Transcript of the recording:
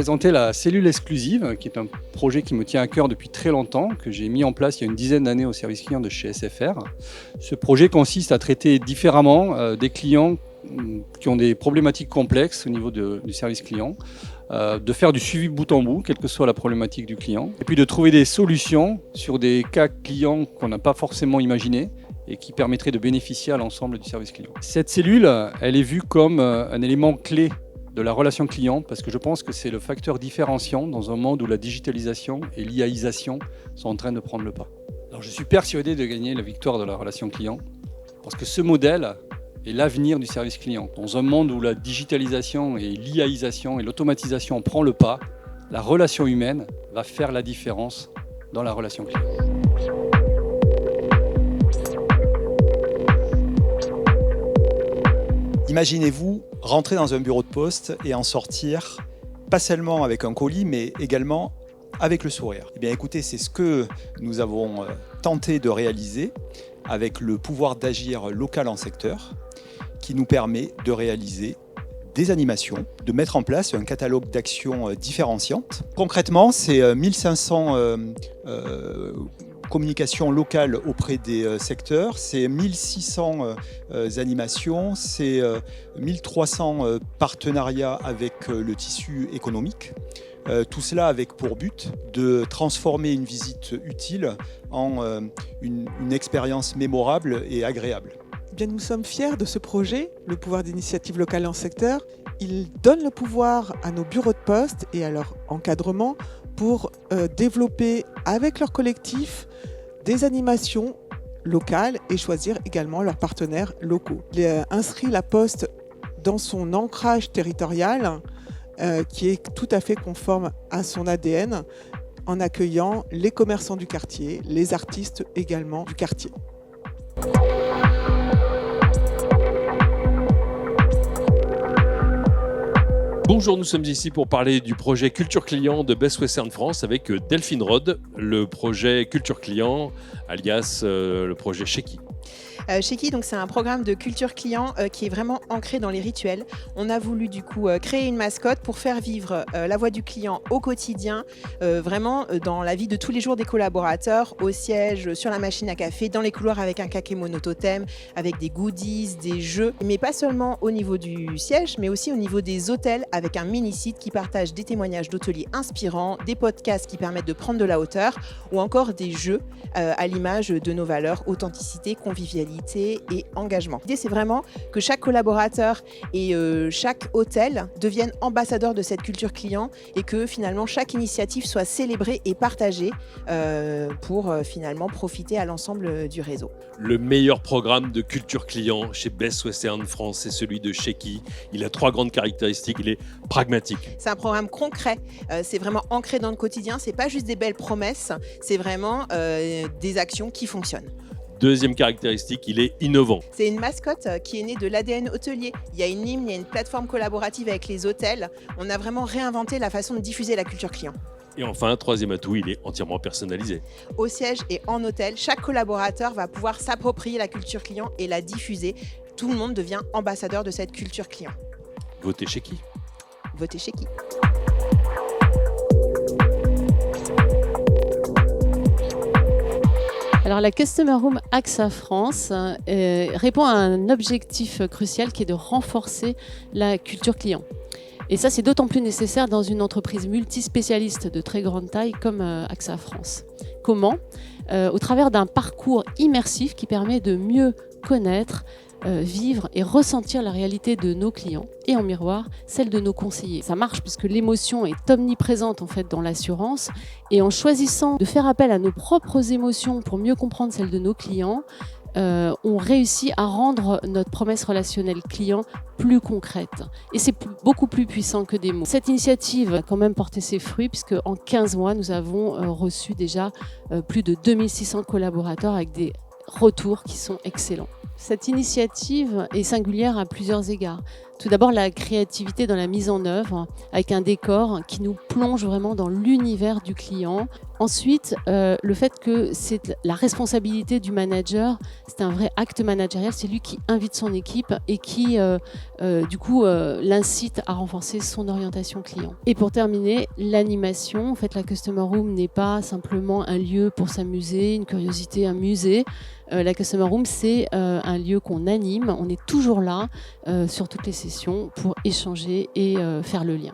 présenter la cellule exclusive, qui est un projet qui me tient à cœur depuis très longtemps, que j'ai mis en place il y a une dizaine d'années au service client de chez SFR. Ce projet consiste à traiter différemment des clients qui ont des problématiques complexes au niveau du service client, de faire du suivi bout en bout, quelle que soit la problématique du client, et puis de trouver des solutions sur des cas clients qu'on n'a pas forcément imaginés et qui permettraient de bénéficier à l'ensemble du service client. Cette cellule, elle est vue comme un élément clé de la relation client, parce que je pense que c'est le facteur différenciant dans un monde où la digitalisation et l'IAisation sont en train de prendre le pas. Alors je suis persuadé de gagner la victoire de la relation client, parce que ce modèle est l'avenir du service client. Dans un monde où la digitalisation et l'IAisation et l'automatisation prend le pas, la relation humaine va faire la différence dans la relation client. Imaginez-vous rentrer dans un bureau de poste et en sortir, pas seulement avec un colis, mais également avec le sourire. Eh bien écoutez, c'est ce que nous avons tenté de réaliser avec le pouvoir d'agir local en secteur, qui nous permet de réaliser des animations, de mettre en place un catalogue d'actions différenciantes. Concrètement, c'est 1500 communication locale auprès des secteurs, c'est 1600 animations, c'est 1300 partenariats avec le tissu économique. Tout cela avec pour but de transformer une visite utile en une expérience mémorable et agréable. Eh bien, nous sommes fiers de ce projet, le pouvoir d'initiative locale en secteur. Il donne le pouvoir à nos bureaux de poste et à leur encadrement pour développer avec leur collectif des animations locales et choisir également leurs partenaires locaux. Il inscrit la Poste dans son ancrage territorial qui est tout à fait conforme à son ADN en accueillant les commerçants du quartier, les artistes également du quartier. Bonjour, nous sommes ici pour parler du projet Culture Client de Best Western France avec Delphine Rode, le projet Culture Client, alias le projet Shequi. Shequi, donc c'est un programme de culture client qui est vraiment ancré dans les rituels. On a voulu du coup créer une mascotte pour faire vivre la voix du client au quotidien, vraiment dans la vie de tous les jours des collaborateurs, au siège, sur la machine à café, dans les couloirs avec un kakémono totem, avec des goodies, des jeux, mais pas seulement au niveau du siège, mais aussi au niveau des hôtels avec un mini-site qui partage des témoignages d'hôteliers inspirants, des podcasts qui permettent de prendre de la hauteur ou encore des jeux à l'image de nos valeurs authenticité, convivialité et engagement. L'idée, c'est vraiment que chaque collaborateur et chaque hôtel deviennent ambassadeurs de cette culture client et que finalement chaque initiative soit célébrée et partagée pour finalement profiter à l'ensemble du réseau. Le meilleur programme de culture client chez Best Western France, c'est celui de Shequi. Il a 3 grandes caractéristiques. Il est pragmatique. C'est un programme concret. C'est vraiment ancré dans le quotidien. C'est pas juste des belles promesses. C'est vraiment des actions qui fonctionnent. Deuxième caractéristique, il est innovant. C'est une mascotte qui est née de l'ADN hôtelier. Il y a une hymne, il y a une plateforme collaborative avec les hôtels. On a vraiment réinventé la façon de diffuser la culture client. Et enfin, troisième atout, il est entièrement personnalisé. Au siège et en hôtel, chaque collaborateur va pouvoir s'approprier la culture client et la diffuser. Tout le monde devient ambassadeur de cette culture client. Votez Shequi. Votez Shequi. Alors la Customer Room AXA France répond à un objectif crucial qui est de renforcer la culture client. Et ça, c'est d'autant plus nécessaire dans une entreprise multispécialiste de très grande taille comme AXA France. Comment ? Au travers d'un parcours immersif qui permet de mieux connaître, vivre et ressentir la réalité de nos clients et en miroir celle de nos conseillers. Ça marche puisque l'émotion est omniprésente en fait dans l'assurance et en choisissant de faire appel à nos propres émotions pour mieux comprendre celles de nos clients, on réussit à rendre notre promesse relationnelle client plus concrète. Et c'est beaucoup plus puissant que des mots. Cette initiative a quand même porté ses fruits puisque en 15 mois, nous avons reçu déjà plus de 2600 collaborateurs avec des retours qui sont excellents. Cette initiative est singulière à plusieurs égards. Tout d'abord, la créativité dans la mise en œuvre, avec un décor qui nous plonge vraiment dans l'univers du client. Ensuite, le fait que c'est la responsabilité du manager, c'est un vrai acte managérial, c'est lui qui invite son équipe et qui, du coup, l'incite à renforcer son orientation client. Et pour terminer, l'animation. En fait, la Customer Room n'est pas simplement un lieu pour s'amuser, une curiosité, un musée. La Customer Room, c'est un lieu qu'on anime. On est toujours là sur toutes les sessions pour échanger et faire le lien.